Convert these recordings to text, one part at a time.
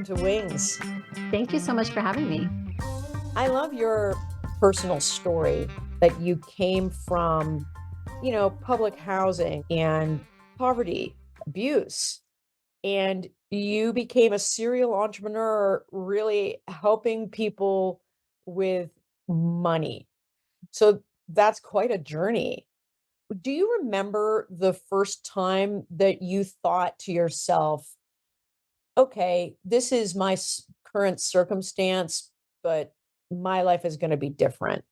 to Wings. Thank you so much for having me. I love your personal story that you came from, public housing and poverty, abuse, and you became a serial entrepreneur, really helping people with money. So that's quite a journey. Do you remember the first time that you thought to yourself, okay, this is my current circumstance, but my life is going to be different?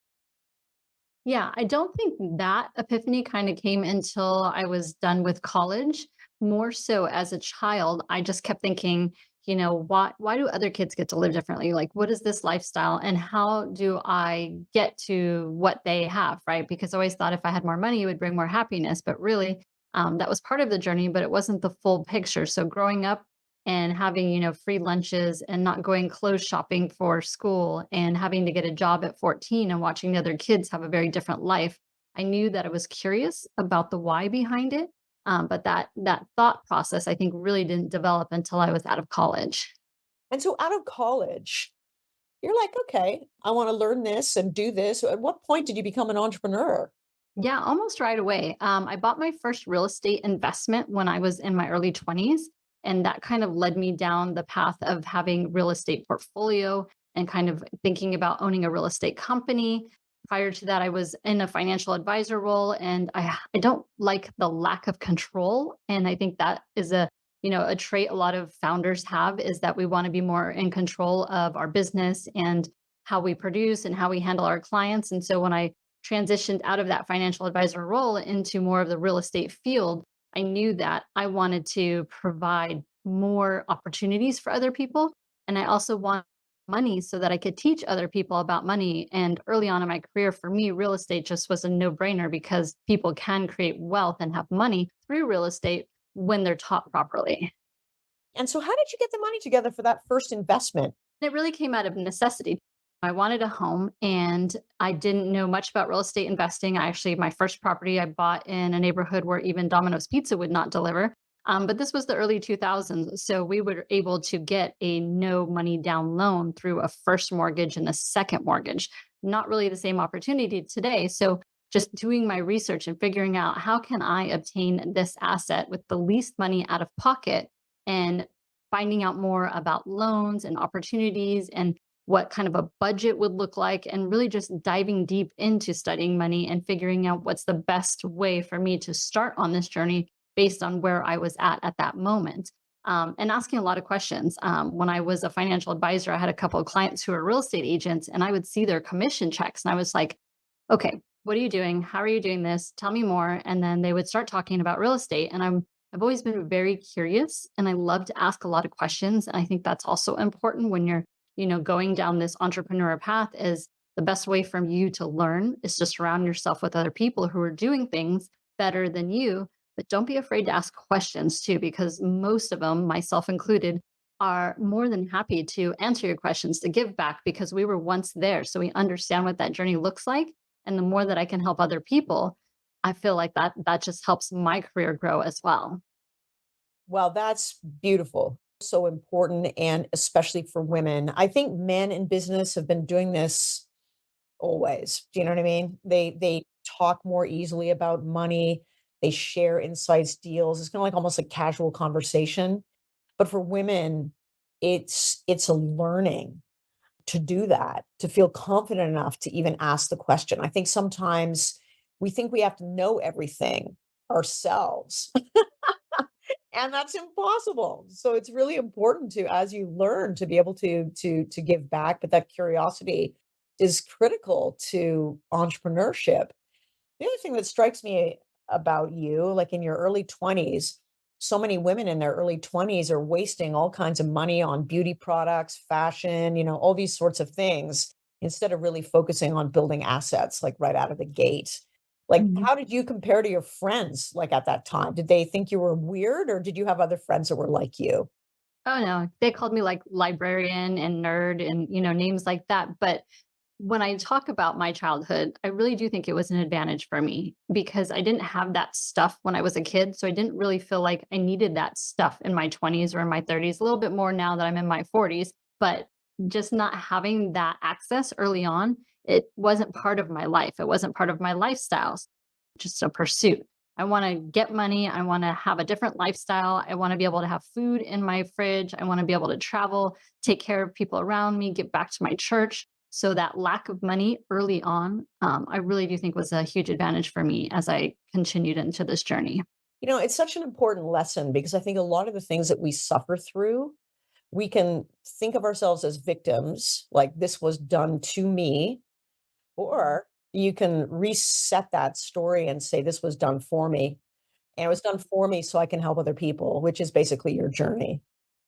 Yeah, I don't think that epiphany kind of came until I was done with college. More so as a child, I just kept thinking, why do other kids get to live differently? Like, what is this lifestyle and how do I get to what they have, right? Because I always thought if I had more money, it would bring more happiness. But really, that was part of the journey, but it wasn't the full picture. So growing up and having, free lunches and not going clothes shopping for school and having to get a job at 14 and watching the other kids have a very different life. I knew that I was curious about the why behind it. But that thought process, I think, really didn't develop until I was out of college. And so out of college, you're like, okay, I want to learn this and do this. At what point did you become an entrepreneur? Yeah, almost right away. I bought my first real estate investment when I was in my early 20s. And that kind of led me down the path of having real estate portfolio and kind of thinking about owning a real estate company. Prior to that, I was in a financial advisor role, and I don't like the lack of control. And I think that is a trait a lot of founders have, is that we want to be more in control of our business and how we produce and how we handle our clients. And so when I transitioned out of that financial advisor role into more of the real estate field, I knew that I wanted to provide more opportunities for other people. And I also want money so that I could teach other people about money. And early on in my career, for me, real estate just was a no brainer because people can create wealth and have money through real estate when they're taught properly. And so how did you get the money together for that first investment? It really came out of necessity. I wanted a home and I didn't know much about real estate investing. My first property I bought in a neighborhood where even Domino's Pizza would not deliver. But this was the early 2000s. So we were able to get a no money down loan through a first mortgage and a second mortgage. Not really the same opportunity today. So just doing my research and figuring out how can I obtain this asset with the least money out of pocket and finding out more about loans and opportunities and what kind of a budget would look like, and really just diving deep into studying money and figuring out what's the best way for me to start on this journey based on where I was at that moment. And asking a lot of questions. When I was a financial advisor, I had a couple of clients who were real estate agents, and I would see their commission checks. And I was like, okay, what are you doing? How are you doing this? Tell me more. And then they would start talking about real estate. And I've always been very curious and I love to ask a lot of questions. And I think that's also important when you're, going down this entrepreneur path, is the best way for you to learn is to surround yourself with other people who are doing things better than you. But don't be afraid to ask questions too, because most of them, myself included, are more than happy to answer your questions, to give back because we were once there. So we understand what that journey looks like. And the more that I can help other people, I feel like that just helps my career grow as well. Well, that's beautiful. So important, and especially for women. I think men in business have been doing this always. Do you know what I mean? They talk more easily about money. They share insights, deals. It's kind of like almost a casual conversation. But for women, it's a learning to do that, to feel confident enough to even ask the question. I think sometimes we think we have to know everything ourselves, and that's impossible. So it's really important to, as you learn, to be able to give back, but that curiosity is critical to entrepreneurship. The other thing that strikes me about you, like in your early 20s, so many women in their early 20s are wasting all kinds of money on beauty products, fashion, all these sorts of things instead of really focusing on building assets like right out of the gate. Like, Mhm. how did you compare to your friends like at that time? Did they think you were weird, or did you have other friends that were like you? Oh, no. They called me, like, librarian and nerd and, names like that, but When I talk about my childhood, I really do think it was an advantage for me because I didn't have that stuff when I was a kid. So I didn't really feel like I needed that stuff in my 20s or in my 30s, a little bit more now that I'm in my 40s. But just not having that access early on, it wasn't part of my life. It wasn't part of my lifestyles, just a pursuit. I want to get money. I want to have a different lifestyle. I want to be able to have food in my fridge. I want to be able to travel, take care of people around me, get back to my church. So that lack of money early on, I really do think was a huge advantage for me as I continued into this journey. It's such an important lesson because I think a lot of the things that we suffer through, we can think of ourselves as victims, like this was done to me, or you can reset that story and say this was done for me. And it was done for me so I can help other people, which is basically your journey.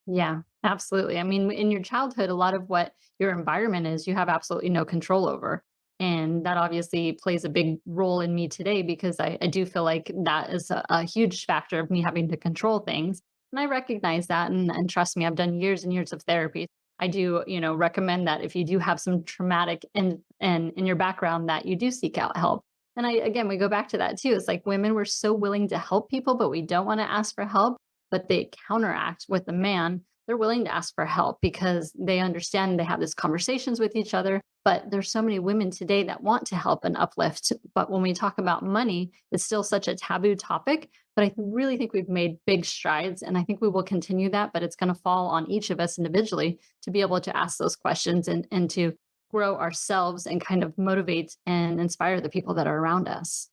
Yeah, absolutely. I mean, in your childhood, a lot of what your environment is, you have absolutely no control over. And that obviously plays a big role in me today because I do feel like that is a huge factor of me having to control things. And I recognize that. And trust me, I've done years and years of therapy. I do, recommend that if you do have some traumatic and in your background that you do seek out help. And again, we go back to that too. It's like women were so willing to help people, but we don't want to ask for help, but they counteract with the man. They're willing to ask for help because they understand they have these conversations with each other. But there's so many women today that want to help and uplift. But when we talk about money, it's still such a taboo topic. But I really think we've made big strides. And I think we will continue that. But it's going to fall on each of us individually to be able to ask those questions and to grow ourselves and kind of motivate and inspire the people that are around us.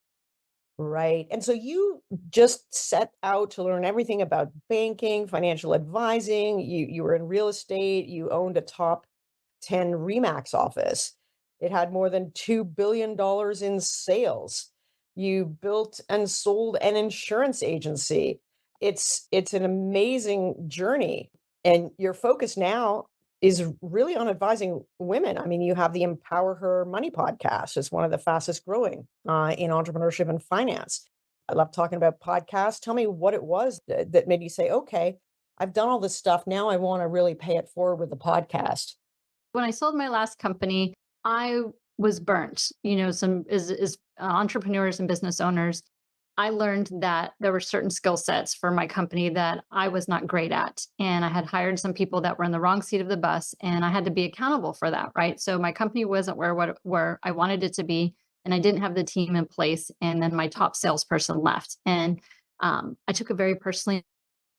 Right. And so you just set out to learn everything about banking, financial advising. You were in real estate, you owned a top 10 Remax office. It had more than $2 billion in sales. You built and sold an insurance agency. It's an amazing journey. And your focus now is really on advising women. I mean, you have the Empower Her Money podcast. It's one of the fastest growing in entrepreneurship and finance. I love talking about podcasts. Tell me what it was that made you say, okay, I've done all this stuff. Now I want to really pay it forward with the podcast. When I sold my last company, I was burnt. Some is entrepreneurs and business owners. I learned that there were certain skill sets for my company that I was not great at. And I had hired some people that were in the wrong seat of the bus and I had to be accountable for that, right? So my company wasn't where I wanted it to be and I didn't have the team in place and then my top salesperson left. And I took it very personally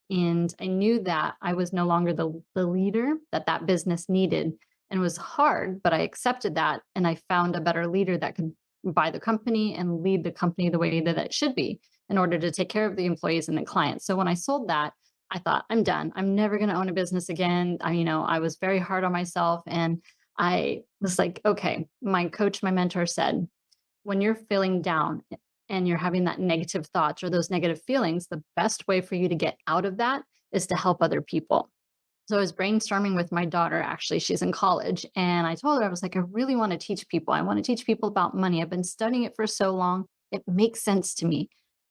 and I knew that I was no longer the leader that that business needed. And it was hard, but I accepted that and I found a better leader that could buy the company and lead the company the way that it should be in order to take care of the employees and the clients. So when I sold that, I thought, I'm done. I'm never going to own a business again. I was very hard on myself and I was like, okay, my coach, my mentor said, when you're feeling down and you're having that negative thoughts or those negative feelings, the best way for you to get out of that is to help other people. So I was brainstorming with my daughter, actually, she's in college. And I told her, I was like, I really want to teach people. I want to teach people about money. I've been studying it for so long. It makes sense to me.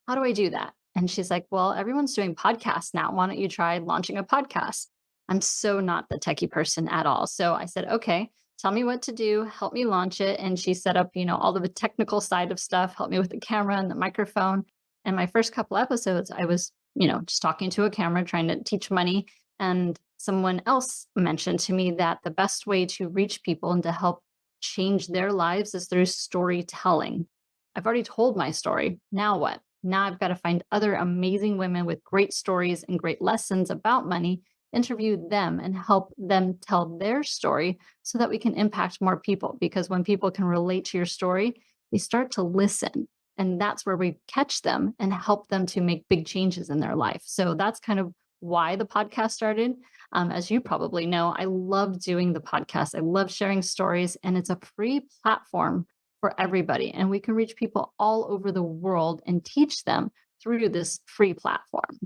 How do I do that? And she's like, well, everyone's doing podcasts now. Why don't you try launching a podcast? I'm so not the techie person at all. So I said, okay, tell me what to do, help me launch it. And she set up, all of the technical side of stuff, help me with the camera and the microphone. And my first couple episodes, I was, just talking to a camera, trying to teach money. And someone else mentioned to me that the best way to reach people and to help change their lives is through storytelling. I've already told my story. Now what? Now I've got to find other amazing women with great stories and great lessons about money, interview them and help them tell their story so that we can impact more people. Because when people can relate to your story, they start to listen. And that's where we catch them and help them to make big changes in their life. So that's kind of why the podcast started. As you probably know, I love doing the podcast. I love sharing stories, and it's a free platform for everybody. And we can reach people all over the world and teach them through this free platform.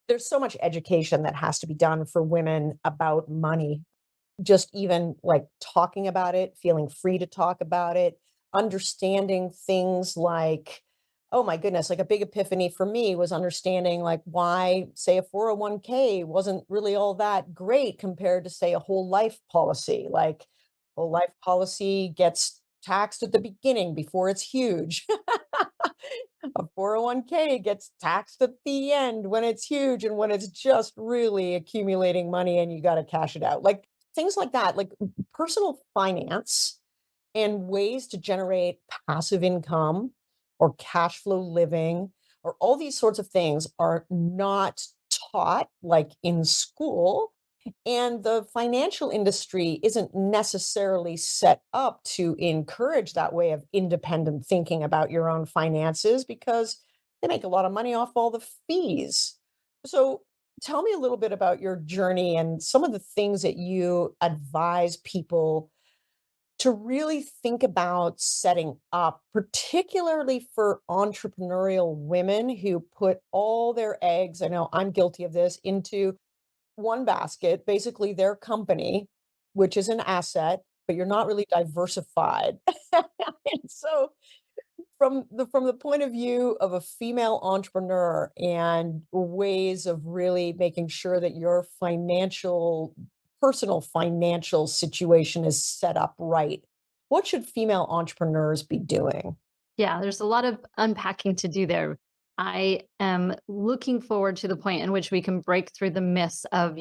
There's so much education that has to be done for women about money. Just even like talking about it, feeling free to talk about it, understanding things like, oh my goodness, like a big epiphany for me was understanding like why, say, a 401k wasn't really all that great compared to, say, a whole life policy. Like, Whole life policy gets taxed at the beginning before it's huge. A 401k gets taxed at the end when it's huge and when it's just really accumulating money and you got to cash it out. Like things like that, like personal finance and ways to generate passive income or cash flow living or all these sorts of things are not taught like in school, and the financial industry isn't necessarily set up to encourage that way of independent thinking about your own finances because they make a lot of money off all the fees. So, tell me a little bit about your journey and some of the things that you advise people to really think about setting up, particularly for entrepreneurial women who put all their eggs, I know I'm guilty of this, into one basket, basically their company, which is an asset, but you're not really diversified. And so from the point of view of a female entrepreneur and ways of really making sure that your personal financial situation is set up right, what should female entrepreneurs be doing? Yeah, there's a lot of unpacking to do there. I am looking forward to the point in which we can break through the myths of,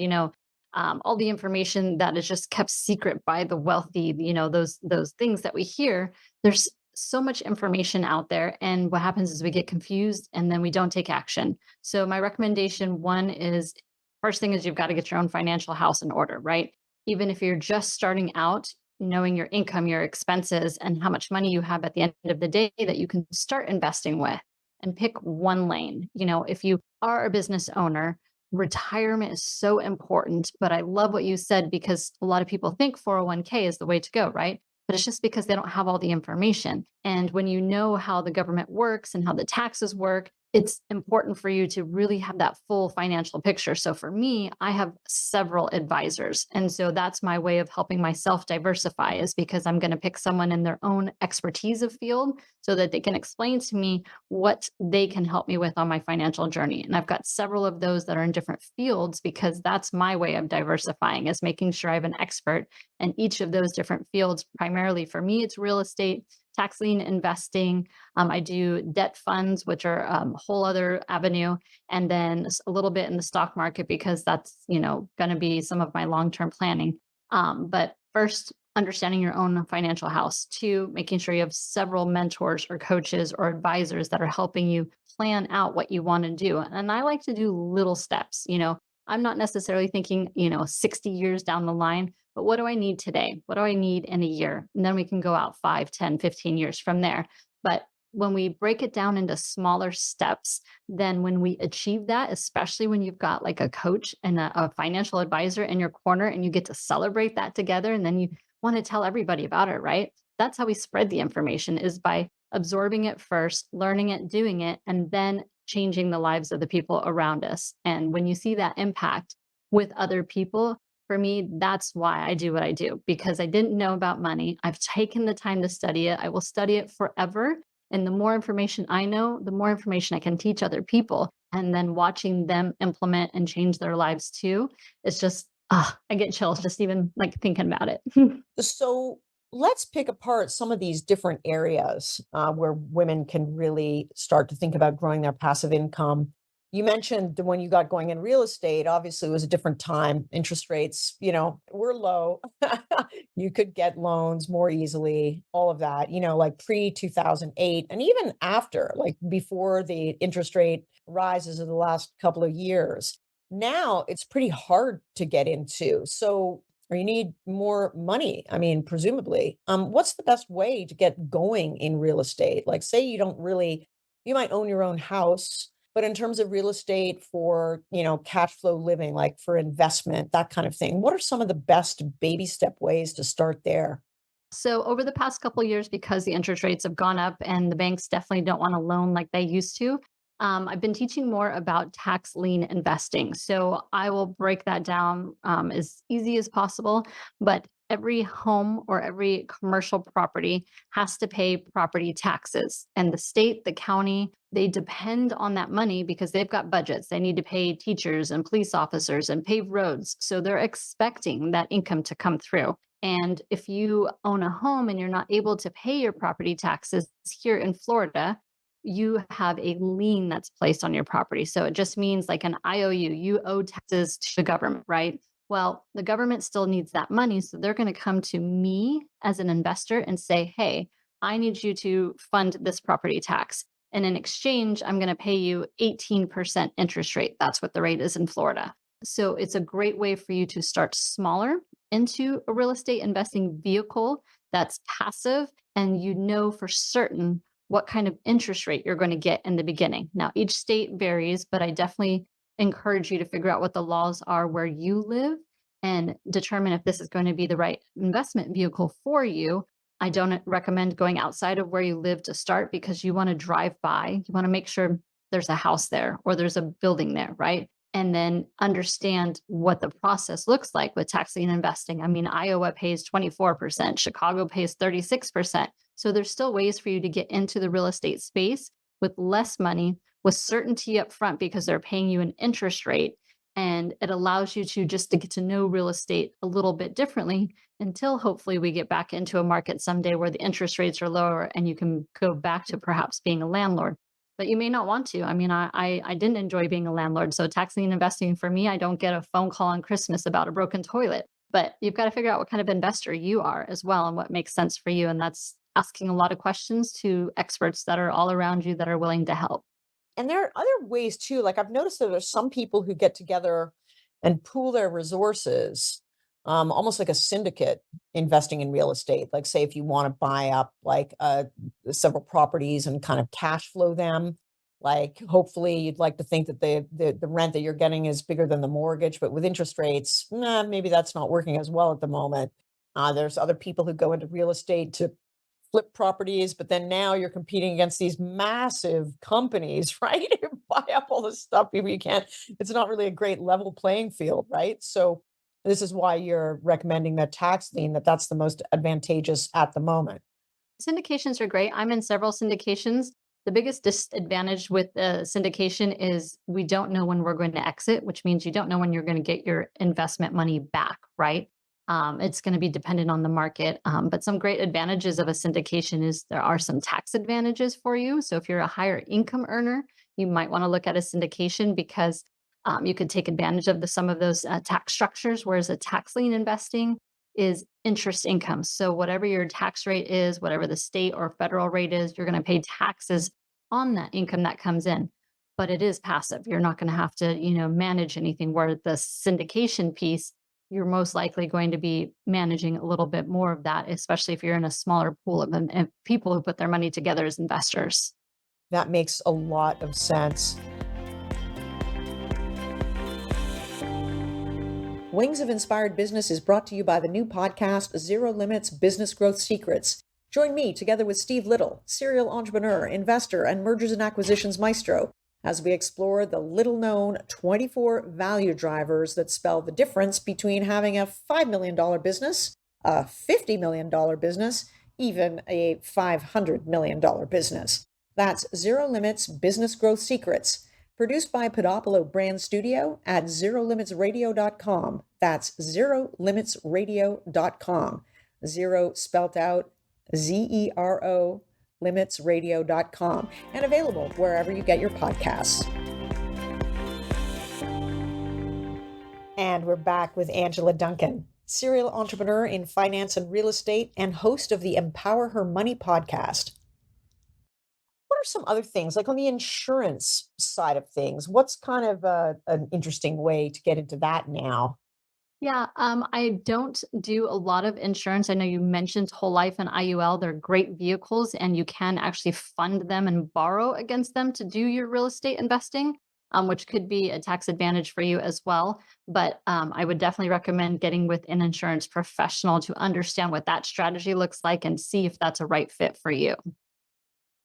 all the information that is just kept secret by the wealthy. Those things that we hear. There's so much information out there, and what happens is we get confused, and then we don't take action. So my recommendation one is first thing is you've got to get your own financial house in order, right? Even if you're just starting out, knowing your income, your expenses, and how much money you have at the end of the day that you can start investing with and pick one lane. If you are a business owner, retirement is so important. But I love what you said because a lot of people think 401k is the way to go, right? But it's just because they don't have all the information. And when you know how the government works and how the taxes work, it's important for you to really have that full financial picture. So for me, I have several advisors. And so that's my way of helping myself diversify is because I'm going to pick someone in their own expertise of field so that they can explain to me what they can help me with on my financial journey. And I've got several of those that are in different fields because that's my way of diversifying is making sure I have an expert in each of those different fields. Primarily for me, it's real estate, tax lien investing, I do debt funds, which are a whole other avenue, and then a little bit in the stock market because that's going to be some of my long term planning. But first, understanding your own financial house. Two, making sure you have several mentors or coaches or advisors that are helping you plan out what you want to do. And I like to do little steps. I'm not necessarily thinking 60 years down the line, but what do I need today? What do I need in a year? And then we can go out 5, 10, 15 years from there. But when we break it down into smaller steps, then when we achieve that, especially when you've got like a coach and a financial advisor in your corner and you get to celebrate that together, and then you want to tell everybody about it, right? That's how we spread the information is by absorbing it first, learning it, doing it, and then changing the lives of the people around us. And when you see that impact with other people, for me, that's why I do what I do because I didn't know about money. I've taken the time to study it. I will study it forever. And the more information I know, the more information I can teach other people. And then watching them implement and change their lives too, it's just, I get chills just even like thinking about it. So let's pick apart some of these different areas where women can really start to think about growing their passive income. You mentioned the when you got going in real estate, obviously it was a different time. Interest rates, were low. You could get loans more easily, all of that, like pre 2008, and even after, like before the interest rate rises of the last couple of years. Now it's pretty hard to get into. So or you need more money, I mean, presumably. What's the best way to get going in real estate? Like, say you might own your own house, but in terms of real estate for, cash flow living, like for investment, that kind of thing, what are some of the best baby step ways to start there? So over the past couple of years, because the interest rates have gone up and the banks definitely don't want to loan like they used to, I've been teaching more about tax lien investing. So I will break that down as easy as possible. But every home or every commercial property has to pay property taxes. And the state, the county, they depend on that money because they've got budgets. They need to pay teachers and police officers and pave roads. So they're expecting that income to come through. And if you own a home and you're not able to pay your property taxes here in Florida, you have a lien that's placed on your property. So it just means like an IOU, you owe taxes to the government, right? Well, the government still needs that money. So they're going to come to me as an investor and say, hey, I need you to fund this property tax. And in exchange, I'm going to pay you 18% interest rate. That's what the rate is in Florida. So it's a great way for you to start smaller into a real estate investing vehicle that's passive, and you know for certain what kind of interest rate you're going to get in the beginning. Now, each state varies, but I definitely encourage you to figure out what the laws are where you live and determine if this is going to be the right investment vehicle for you. I don't recommend going outside of where you live to start because you want to drive by. You want to make sure there's a house there or there's a building there, right? And then understand what the process looks like with tax lien investing. I mean, Iowa pays 24%, Chicago pays 36%. So there's still ways for you to get into the real estate space with less money, with certainty up front because they're paying you an interest rate. And it allows you to just to get to know real estate a little bit differently until hopefully we get back into a market someday where the interest rates are lower and you can go back to perhaps being a landlord. But you may not want to. I mean, I didn't enjoy being a landlord. So tax lien investing for me, I don't get a phone call on Christmas about a broken toilet. But you've got to figure out what kind of investor you are as well and what makes sense for you. And that's asking a lot of questions to experts that are all around you that are willing to help. And there are other ways too. Like I've noticed that there's some people who get together and pool their resources, almost like a syndicate investing in real estate. Like, say, if you want to buy up like several properties and kind of cash flow them, like hopefully you'd like to think that the rent that you're getting is bigger than the mortgage, but with interest rates, nah, maybe that's not working as well at the moment. There's other people who go into real estate to flip properties, but then now you're competing against these massive companies, right? Who buy up all this stuff. You can't, it's not really a great level playing field, right? So this is why you're recommending that tax lien, that's the most advantageous at the moment. Syndications are great. I'm in several syndications. The biggest disadvantage with the syndication is we don't know when we're going to exit, which means you don't know when you're going to get your investment money back, right? It's going to be dependent on the market. But some great advantages of a syndication is there are some tax advantages for you. So if you're a higher income earner, you might want to look at a syndication because you could take advantage of some of those tax structures. Whereas a tax lien investing is interest income. So whatever your tax rate is, whatever the state or federal rate is, you're going to pay taxes on that income that comes in. But it is passive. You're not going to have to, manage anything. Where the syndication piece, you're most likely going to be managing a little bit more of that, especially if you're in a smaller pool of people who put their money together as investors. That makes a lot of sense. Wings of Inspired Business is brought to you by the new podcast, Zero Limits Business Growth Secrets. Join me, together with Steve Little, serial entrepreneur, investor, and mergers and acquisitions maestro, as we explore the little-known 24 value drivers that spell the difference between having a $5 million business, a $50 million business, even a $500 million business. That's Zero Limits Business Growth Secrets. Produced by Podopolo Brand Studio at zerolimitsradio.com. That's zerolimitsradio.com. Zero spelt out ZERO limitsradio.com, and available wherever you get your podcasts. And we're back with Angela Duncan, serial entrepreneur in finance and real estate and host of the Empower Her Money podcast. What are some other things, like on the insurance side of things? What's kind of an interesting way to get into that now? Yeah, I don't do a lot of insurance. I know you mentioned whole life and IUL. They're great vehicles, and you can actually fund them and borrow against them to do your real estate investing, which could be a tax advantage for you as well. But I would definitely recommend getting with an insurance professional to understand what that strategy looks like and see if that's a right fit for you.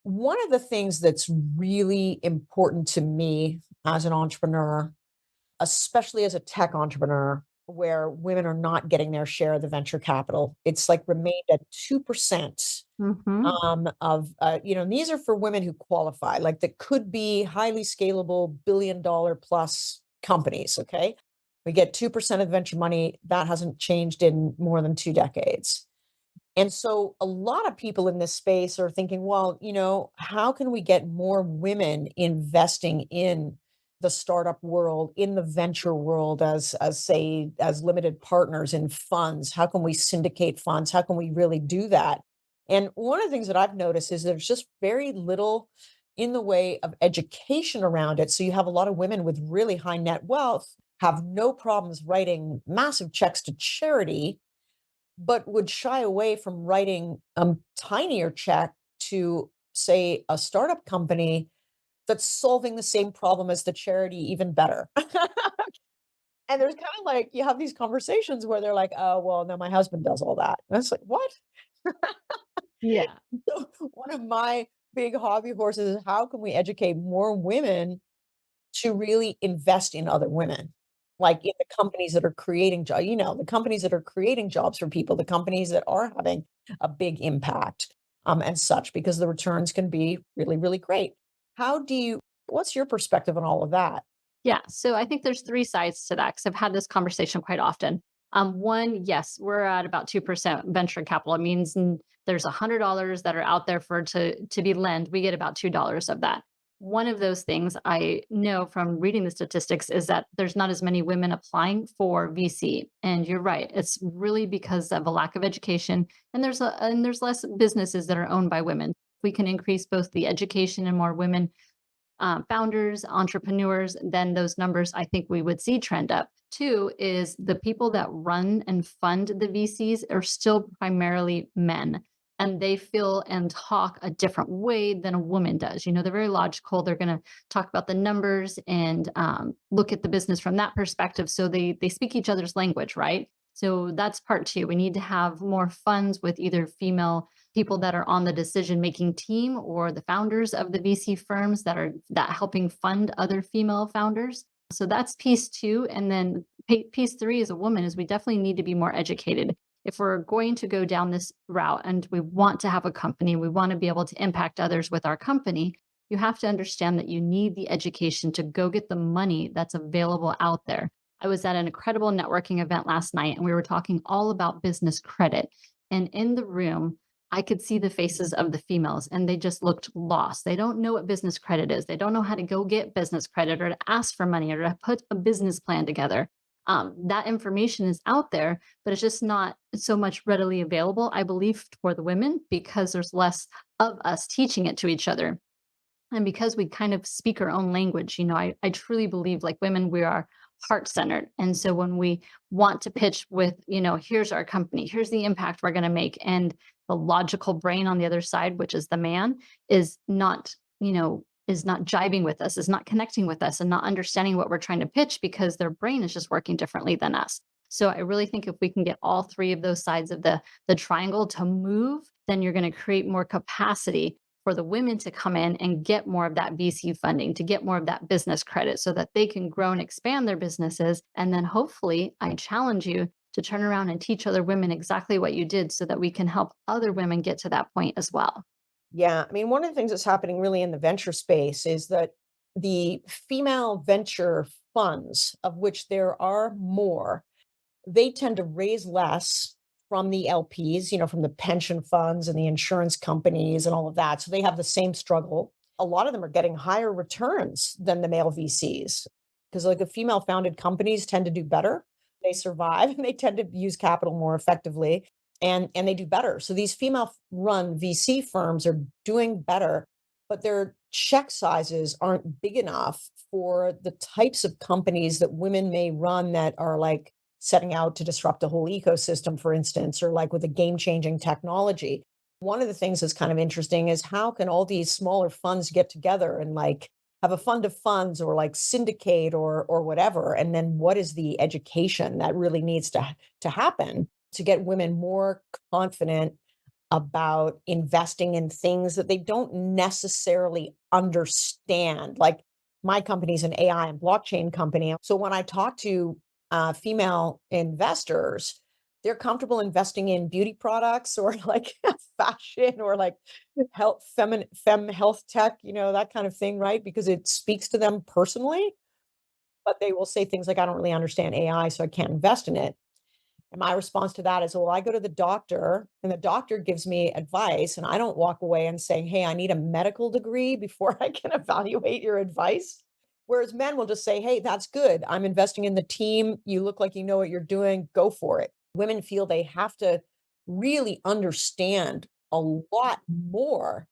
One of the things that's really important to me as an entrepreneur, especially as a tech entrepreneur, where women are not getting their share of the venture capital, it's like remained at 2%. Hmm. And these are for women who qualify, like that could be highly scalable $1 billion plus companies. Okay. We get 2% of venture money. That hasn't changed in more than 2 decades. And so a lot of people in this space are thinking, well, how can we get more women investing in the startup world, in the venture world as say as limited partners in funds? How can we syndicate funds? How can we really do that? And one of the things that I've noticed is there's just very little in the way of education around it. So you have a lot of women with really high net wealth have no problems writing massive checks to charity but would shy away from writing a tinier check to, say, a startup company that's solving the same problem as the charity even better. And there's kind of like you have these conversations where they're like, "Oh, well, no, my husband does all that." And it's like, "What?" Yeah. So one of my big hobby horses is how can we educate more women to really invest in other women, like in the companies that are creating the companies that are creating jobs for people, the companies that are having a big impact, and such, because the returns can be really, really great. How do you what's your perspective on all of that? Yeah, so I think there's 3 sides to that because 'cause I've had this conversation quite often. One, yes, we're at about 2% venture capital. It means there's $100 that are out there for to be lent. We get about $2 of that. One of those things I know from reading the statistics is that there's not as many women applying for VC, and you're right. It's really because of a lack of education, and there's less businesses that are owned by women. We can increase both the education and more women founders, entrepreneurs, then those numbers I think we would see trend up. Two is the people that run and fund the VCs are still primarily men. And they feel and talk a different way than a woman does. They're very logical. They're going to talk about the numbers and look at the business from that perspective. So they speak each other's language, right? So that's part two. We need to have more funds with either female people that are on the decision making team or the founders of the VC firms that helping fund other female founders. So that's piece two. And then piece three as a woman is we definitely need to be more educated. If we're going to go down this route and we want to have a company, we want to be able to impact others with our company, you have to understand that you need the education to go get the money that's available out there. I was at an incredible networking event last night and we were talking all about business credit. And in the room, I could see the faces of the females and they just looked lost. They don't know what business credit is. They don't know how to go get business credit or to ask for money or to put a business plan together. That information is out there, but it's just not so much readily available, I believe, for the women because there's less of us teaching it to each other. And because we kind of speak our own language, I truly believe like women, we are heart centered. And so when we want to pitch with, here's our company, here's the impact we're going to make. And the logical brain on the other side, which is the man, is not, is not jiving with us, is not connecting with us and not understanding what we're trying to pitch because their brain is just working differently than us. So I really think if we can get all three of those sides of the triangle to move, then you're going to create more capacity for the women to come in and get more of that VC funding, to get more of that business credit so that they can grow and expand their businesses. And then hopefully, I challenge you to turn around and teach other women exactly what you did so that we can help other women get to that point as well. Yeah, I mean, one of the things that's happening really in the venture space is that the female venture funds, of which there are more, they tend to raise less from the LPs, from the pension funds and the insurance companies and all of that. So they have the same struggle. A lot of them are getting higher returns than the male VCs because like the female founded companies tend to do better. They survive and they tend to use capital more effectively and they do better. So these female run VC firms are doing better, but their check sizes aren't big enough for the types of companies that women may run that are like setting out to disrupt a whole ecosystem, for instance, or like with a game changing technology. One of the things that's kind of interesting is how can all these smaller funds get together and like have a fund of funds or like syndicate or whatever, and then what is the education that really needs to happen to get women more confident about investing in things that they don't necessarily understand. Like my company's an AI and blockchain company. So when I talk to female investors, they're comfortable investing in beauty products or like fashion or like health, fem health tech, that kind of thing, right? Because it speaks to them personally. but they will say things like, "I don't really understand AI, so I can't invest in it." And my response to that is, well, I go to the doctor and the doctor gives me advice, and I don't walk away and say, "Hey, I need a medical degree before I can evaluate your advice." Whereas men will just say, "Hey, that's good. I'm investing in the team. You look like you know what you're doing. Go for it." Women feel they have to really understand a lot more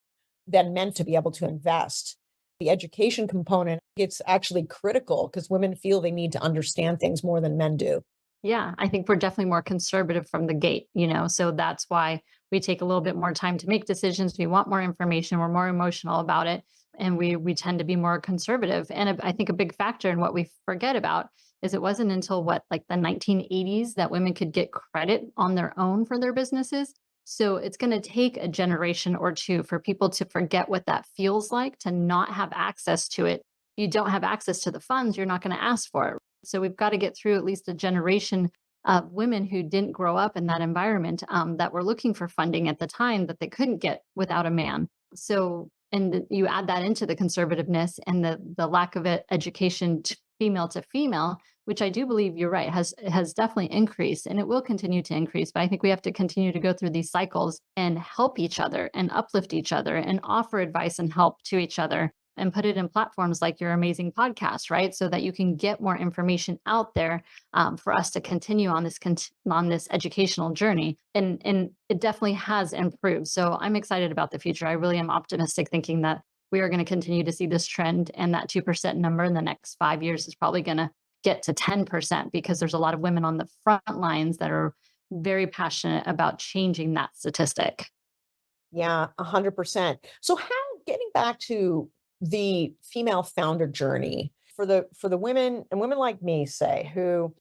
than men to be able to invest. The education component, it's actually critical because women feel they need to understand things more than men do. Yeah, I think we're definitely more conservative from the gate, so that's why we take a little bit more time to make decisions. We want more information, we're more emotional about it, and we tend to be more conservative. And I think a big factor in what we forget about is it wasn't until what, like the 1980s that women could get credit on their own for their businesses. So it's going to take a generation or two for people to forget what that feels like to not have access to it. You don't have access to the funds, you're not going to ask for it. So we've got to get through at least a generation of women who didn't grow up in that environment, that were looking for funding at the time that they couldn't get without a man. So, and you add that into the conservativeness and the lack of education female to female, which I do believe you're right has definitely increased and it will continue to increase. But I think we have to continue to go through these cycles and help each other and uplift each other and offer advice and help to each other and put it in platforms like your amazing podcast, right? So that you can get more information out there, for us to continue on on this educational journey. And it definitely has improved. So I'm excited about the future. I really am optimistic, thinking that we are going to continue to see this trend, and that 2% number in the next 5 years is probably going to get to 10% because there's a lot of women on the front lines that are very passionate about changing that statistic. Yeah, 100%. So how getting back to the female founder journey for the women and women like me, say, who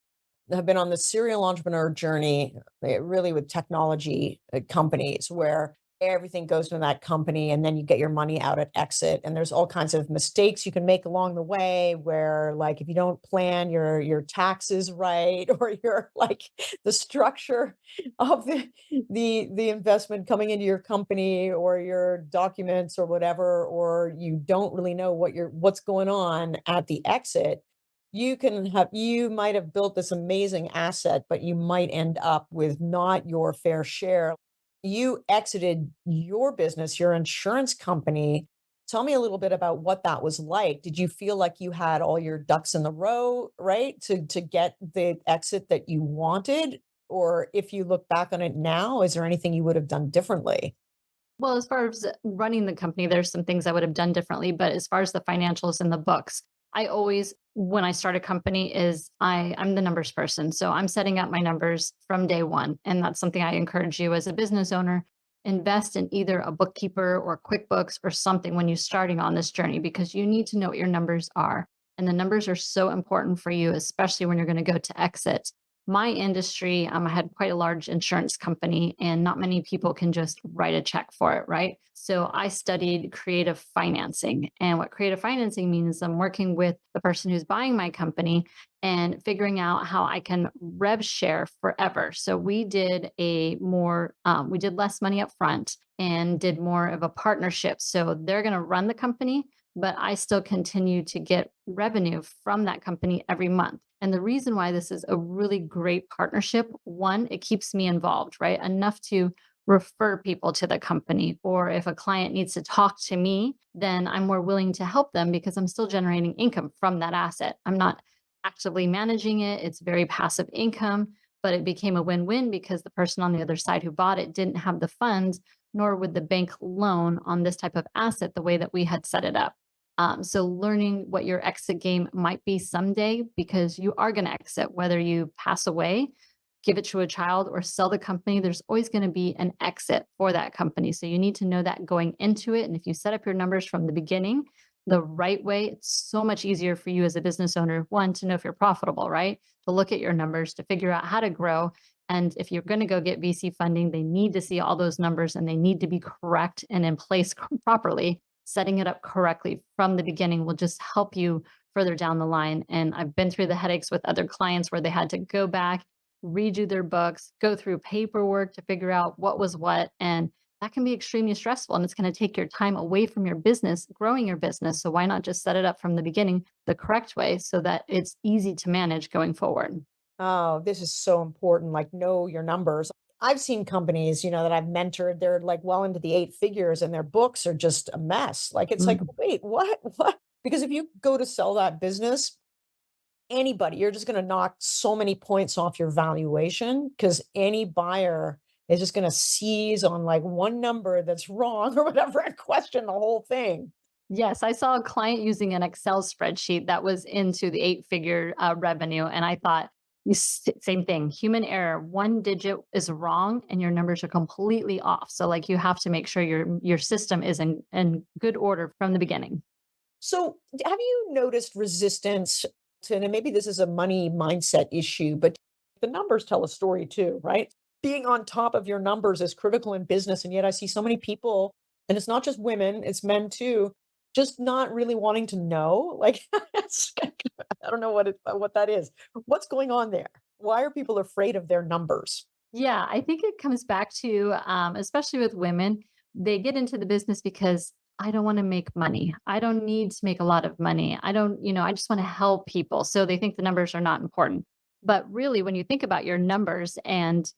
have been on the serial entrepreneur journey, really with technology companies where everything goes into that company and then you get your money out at exit and there's all kinds of mistakes you can make along the way where like if you don't plan your taxes right or your like the structure of the investment coming into your company or your documents or whatever, or you don't really know what's going on at the exit, you might have built this amazing asset, but you might end up with not your fair share. You exited your business, your insurance company. Tell me a little bit about what that was like. Did you feel like you had all your ducks in the row, right, to get the exit that you wanted? Or if you look back on it now, is there anything you would have done differently? Well, as far as running the company, there's some things I would have done differently. But as far as the financials and the books, I always, when I start a company, I'm the numbers person. So I'm setting up my numbers from day one. And that's something I encourage you as a business owner. Invest in either a bookkeeper or QuickBooks or something when you're starting on this journey because you need to know what your numbers are. And the numbers are so important for you, especially when you're going to go to exit. My industry, I had quite a large insurance company, and not many people can just write a check for it, right? So I studied creative financing. And what creative financing means, I'm working with the person who's buying my company and figuring out how I can rev share forever. So we did less money up front and did more of a partnership. So they're going to run the company, but I still continue to get revenue from that company every month. And the reason why this is a really great partnership, one, it keeps me involved, right? Enough to refer people to the company. Or if a client needs to talk to me, then I'm more willing to help them because I'm still generating income from that asset. I'm not actively managing it, it's very passive income, but it became a win win because the person on the other side who bought it didn't have the funds, nor would the bank loan on this type of asset the way that we had set it up. So learning what your exit game might be someday, because you are going to exit, whether you pass away, give it to a child, or sell the company, there's always going to be an exit for that company. So you need to know that going into it. And if you set up your numbers from the beginning the right way, it's so much easier for you as a business owner, one, to know if you're profitable, right? To look at your numbers, to figure out how to grow. And if you're going to go get VC funding, they need to see all those numbers and they need to be correct and in place properly. Setting it up correctly from the beginning will just help you further down the line. And I've been through the headaches with other clients where they had to go back, redo their books, go through paperwork to figure out what was what. And that can be extremely stressful and it's going to take your time away from your business, growing your business. So why not just set it up from the beginning the correct way so that it's easy to manage going forward? Oh, this is so important. Like, know your numbers. I've seen companies, that I've mentored, they're like well into the eight figures and their books are just a mess. Like, it's like, Mhm. wait, what? What? Because if you go to sell that business, anybody, you're just going to knock so many points off your valuation because any buyer is just going to seize on like one number that's wrong or whatever and question the whole thing. Yes, I saw a client using an Excel spreadsheet that was into the eight-figure revenue, and I thought, same thing, human error. One digit is wrong, and your numbers are completely off. So, like, you have to make sure your system is in good order from the beginning. So, have you noticed resistance to, and maybe this is a money mindset issue, but the numbers tell a story too, right? Being on top of your numbers is critical in business. And yet I see so many people, and it's not just women, it's men too, just not really wanting to know. Like, I don't know what that is. What's going on there? Why are people afraid of their numbers? Yeah, I think it comes back to, especially with women, they get into the business because I don't want to make money. I don't need to make a lot of money. I don't, I just want to help people. So they think the numbers are not important. But really, when you think about your numbers and,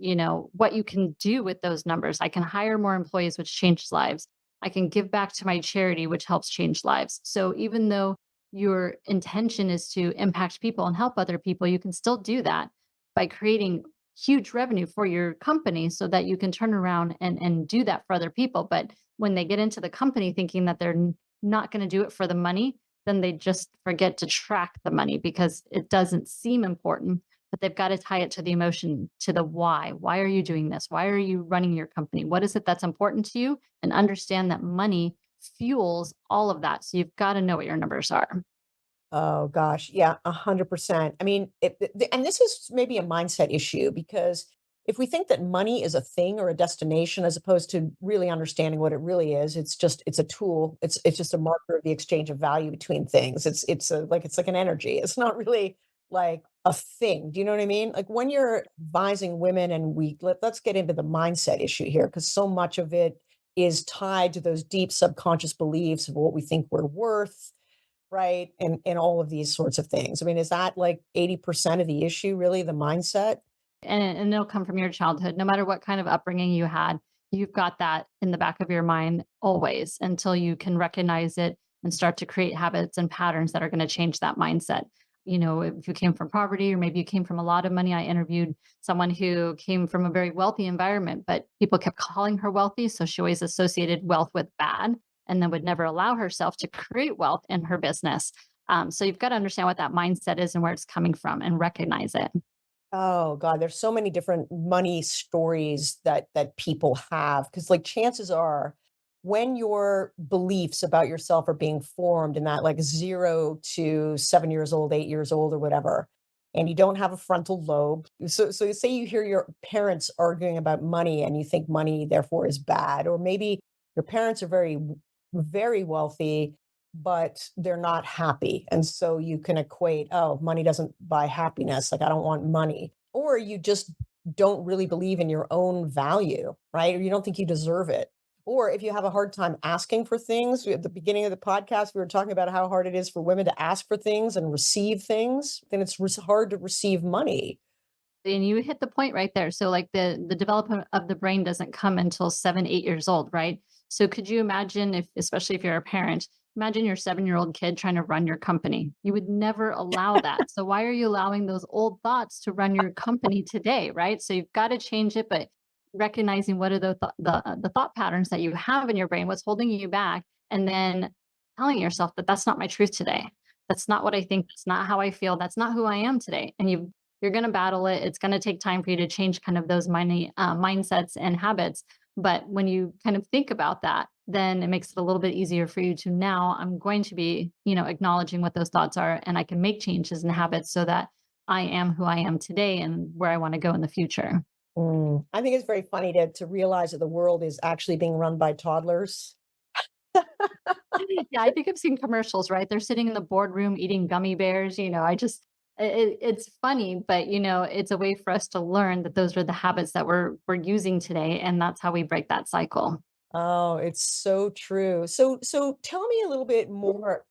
what you can do with those numbers, I can hire more employees, which changes lives. I can give back to my charity, which helps change lives. So even though your intention is to impact people and help other people, you can still do that by creating huge revenue for your company so that you can turn around and do that for other people. But when they get into the company thinking that they're not going to do it for the money, then they just forget to track the money because it doesn't seem important. But they've got to tie it to the emotion, to the why. Why are you doing this? Why are you running your company? What is it that's important to you? And understand that money fuels all of that. So you've got to know what your numbers are. Oh gosh, yeah, 100%. I mean, and this is maybe a mindset issue because if we think that money is a thing or a destination as opposed to really understanding what it really is, it's a tool. It's just a marker of the exchange of value between things. It's like an energy. It's not really like a thing. Do you know what I mean? Like when you're advising women, and let's get into the mindset issue here because so much of it is tied to those deep subconscious beliefs of what we think we're worth, right? And all of these sorts of things. I mean, is that like 80% of the issue, really, the mindset? And it'll come from your childhood. No matter what kind of upbringing you had, you've got that in the back of your mind always until you can recognize it and start to create habits and patterns that are going to change that mindset. If you came from poverty or maybe you came from a lot of money, I interviewed someone who came from a very wealthy environment, but people kept calling her wealthy. So she always associated wealth with bad and then would never allow herself to create wealth in her business. So you've got to understand what that mindset is and where it's coming from and recognize it. Oh god, there's so many different money stories that people have because like chances are when your beliefs about yourself are being formed in that like 0 to 7 years old, 8 years old or whatever, and you don't have a frontal lobe. So say you hear your parents arguing about money and you think money therefore is bad, or maybe your parents are very wealthy but they're not happy. And so you can equate, oh, money doesn't buy happiness. Like, I don't want money. Or you just don't really believe in your own value, right? Or you don't think you deserve it. Or if you have a hard time asking for things, at the beginning of the podcast, we were talking about how hard it is for women to ask for things and receive things, then it's hard to receive money. And you hit the point right there. So like the development of the brain doesn't come until 7, 8 years old, right? So could you imagine if, especially if you're a parent, imagine your 7-year-old kid trying to run your company. You would never allow that. So why are you allowing those old thoughts to run your company today, right? So you've got to change it, but recognizing what are the thought patterns that you have in your brain, what's holding you back, and then telling yourself that that's not my truth today. That's not what I think. That's not how I feel. That's not who I am today. And you're going to battle it. It's going to take time for you to change kind of those mindsets and habits. But when you kind of think about that, then it makes it a little bit easier for you to now, I'm going to be, acknowledging what those thoughts are and I can make changes in habits so that I am who I am today and where I want to go in the future. I think it's very funny to realize that the world is actually being run by toddlers. Yeah, I think I've seen commercials, right? They're sitting in the boardroom eating gummy bears. It's funny, but it's a way for us to learn that those are the habits that we're using today, and that's how we break that cycle. Oh, it's so true. So tell me a little bit more.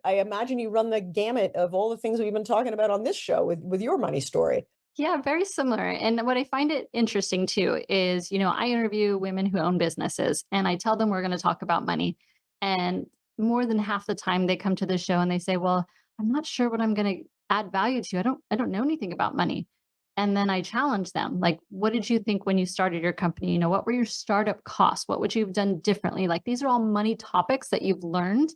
I imagine you run the gamut of all the things we've been talking about on this show with your money story. Yeah, very similar. And what I find it interesting too is, I interview women who own businesses and I tell them we're going to talk about money. And more than half the time they come to the show and they say, "Well, I'm not sure what I'm going to add value to. I don't know anything about money." And then I challenge them, like, "What did you think when you started your company? What were your startup costs? What would you have done differently?" Like these are all money topics that you've learned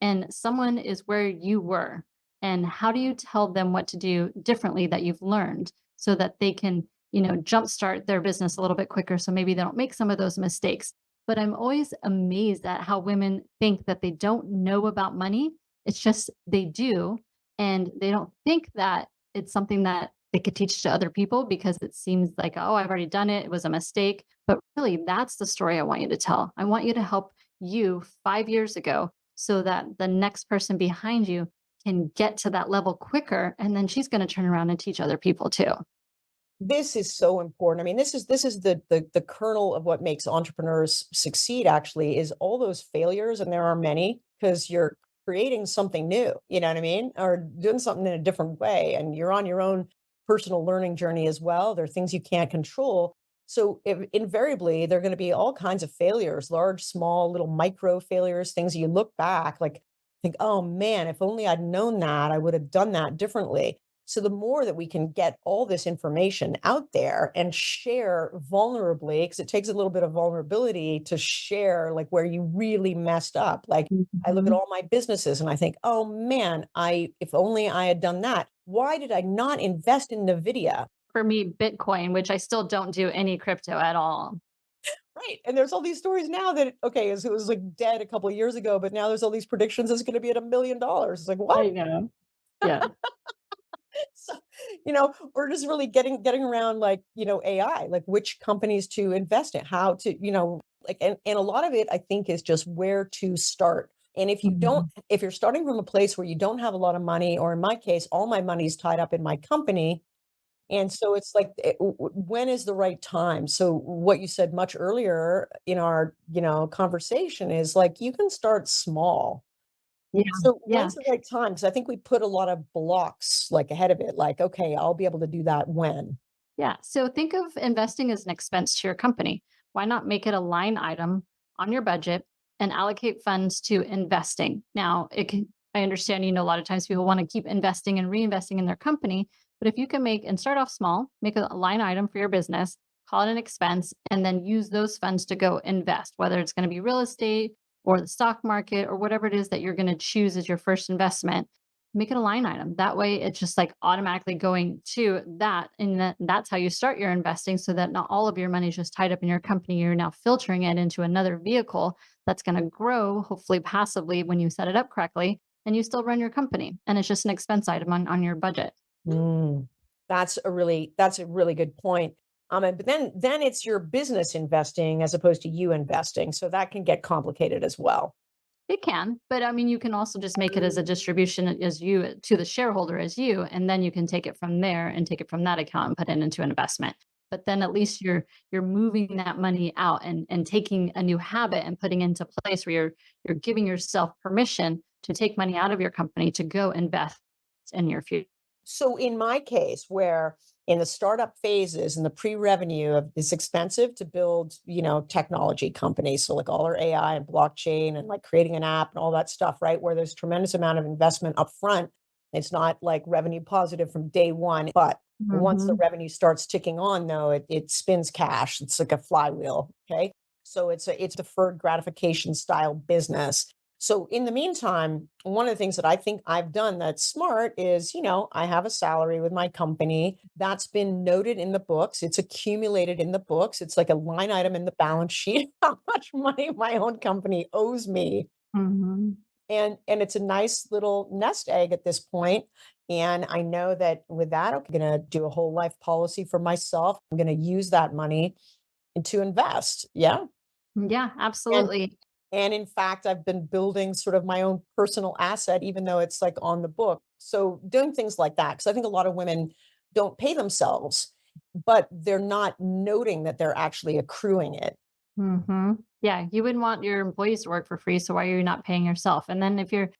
and someone is where you were. And how do you tell them what to do differently that you've learned? So that they can, jumpstart their business a little bit quicker. So maybe they don't make some of those mistakes. But I'm always amazed at how women think that they don't know about money. It's just they do. And they don't think that it's something that they could teach to other people because it seems like, oh, I've already done it. It was a mistake. But really, that's the story I want you to tell. I want you to help you 5 years ago so that the next person behind you can get to that level quicker. And then she's going to turn around and teach other people too. This is so important. I mean, this is the kernel of what makes entrepreneurs succeed actually is all those failures, and there are many, because you're creating something new, you know what I mean? Or doing something in a different way, and you're on your own personal learning journey as well. There are things you can't control. So invariably, there are going to be all kinds of failures, large, small, little micro failures, things you look back like think, oh man, if only I'd known that, I would have done that differently. So the more that we can get all this information out there and share vulnerably, because it takes a little bit of vulnerability to share like where you really messed up. Like I look at Mhm. all my businesses and I think, oh man, I if only I had done that. Why did I not invest in Nvidia? For me, Bitcoin, which I still don't do any crypto at all. Right. And there's all these stories now that okay, it was like dead a couple of years ago, but now there's all these predictions it's going to be at $1 million. It's like, what? I know. Yeah. So, we're just really getting around like, AI, like which companies to invest in, how to, like and a lot of it I think is just where to start. And Mhm. if you're starting from a place where you don't have a lot of money, or in my case, all my money is tied up in my company, and so it's like when is the right time? So what you said much earlier in our, conversation is like you can start small. Yeah. So Yeah. when's the right time? Because I think we put a lot of blocks, like, ahead of it, like, "Okay, I'll be able to do that when." Yeah. So think of investing as an expense to your company. Why not make it a line item on your budget and allocate funds to investing? Now, I understand, a lot of times people want to keep investing and reinvesting in their company, but if you can make and start off small, make a line item for your business, call it an expense, and then use those funds to go invest, whether it's going to be real estate or the stock market or whatever it is that you're going to choose as your first investment, make it a line item. That way it's just like automatically going to that. And that's how you start your investing so that not all of your money is just tied up in your company. You're now filtering it into another vehicle that's going to grow, hopefully passively when you set it up correctly, and you still run your company. And it's just an expense item on your budget. Mm, that's a really good point. And but then it's your business investing as opposed to you investing, so that can get complicated as well. It can, but I mean, you can also just make it as a distribution as you to the shareholder as you, and then you can take it from there and take it from that account and put it into an investment. But then at least you're moving that money out and taking a new habit and putting into place where you're giving yourself permission to take money out of your company to go invest in your future. So in my case, where in the startup phases and the pre-revenue of it's expensive to build, technology companies. So like all our AI and blockchain and like creating an app and all that stuff, right? Where there's tremendous amount of investment up front. It's not like revenue positive from day one, but once the Mhm. revenue starts ticking on, though, it spins cash. It's like a flywheel. Okay. So it's deferred gratification style business. So in the meantime, one of the things that I think I've done that's smart is, I have a salary with my company that's been noted in the books. It's accumulated in the books. It's like a line item in the balance sheet, how much money my own company owes me. Mhm. And it's a nice little nest egg at this point. And I know that with that, I'm going to do a whole life policy for myself. I'm going to use that money to invest. Yeah. Yeah, And absolutely. and in fact, I've been building sort of my own personal asset, even though it's like on the book. So doing things like that, because I think a lot of women don't pay themselves, but they're not noting that they're actually accruing it. Mhm. Yeah, you wouldn't want your employees to work for free, so why are you not paying yourself? And then if you're,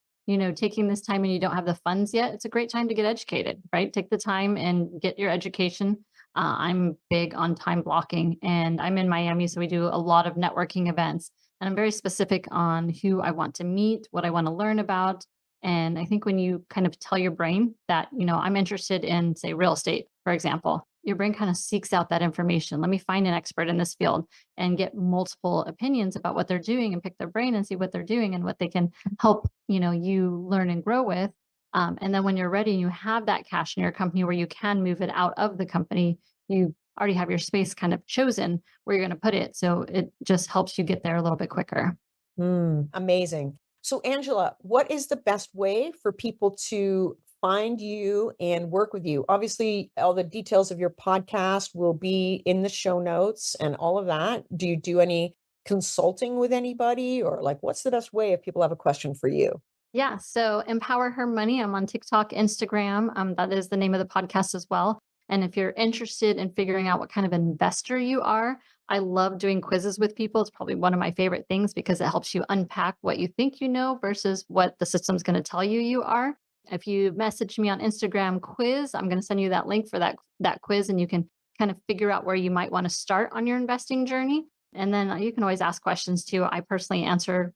taking this time and you don't have the funds yet, it's a great time to get educated, right? Take the time and get your education. I'm big on time blocking, and I'm in Miami, so we do a lot of networking events. And I'm very specific on who I want to meet, what I want to learn about. And I think when you kind of tell your brain that, I'm interested in, say, real estate, for example, your brain kind of seeks out that information. Let me find an expert in this field and get multiple opinions about what they're doing and pick their brain and see what they're doing and what they can help, you learn and grow with. And then when you're ready and you have that cash in your company where you can move it out of the company, you already have your space kind of chosen where you're going to put it. So it just helps you get there a little bit quicker. Amazing. So, Angela, what is the best way for people to find you and work with you? Obviously, all the details of your podcast will be in the show notes and all of that. Do you do any consulting with anybody, or like what's the best way if people have a question for you? Yeah. So Empower Her Money. I'm on TikTok, Instagram. That is the name of the podcast as well. And if you're interested in figuring out what kind of investor you are, I love doing quizzes with people. It's probably one of my favorite things because it helps you unpack what you think you know versus what the system's going to tell you you are. If you message me on Instagram quiz, I'm going to send you that link for that quiz, and you can kind of figure out where you might want to start on your investing journey. And then you can always ask questions too. I personally answer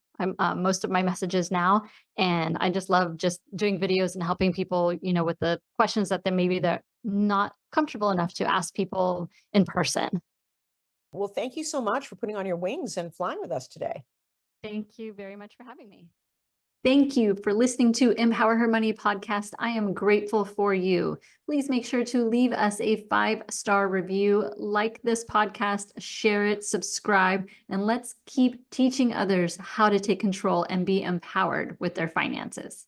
most of my messages now, and I just love just doing videos and helping people, with the questions that they're not comfortable enough to ask people in person. Well, thank you so much for putting on your wings and flying with us today. Thank you very much for having me. Thank you for listening to Empower Her Money podcast. I am grateful for you. Please make sure to leave us a 5-star review, like this podcast, share it, subscribe, and let's keep teaching others how to take control and be empowered with their finances.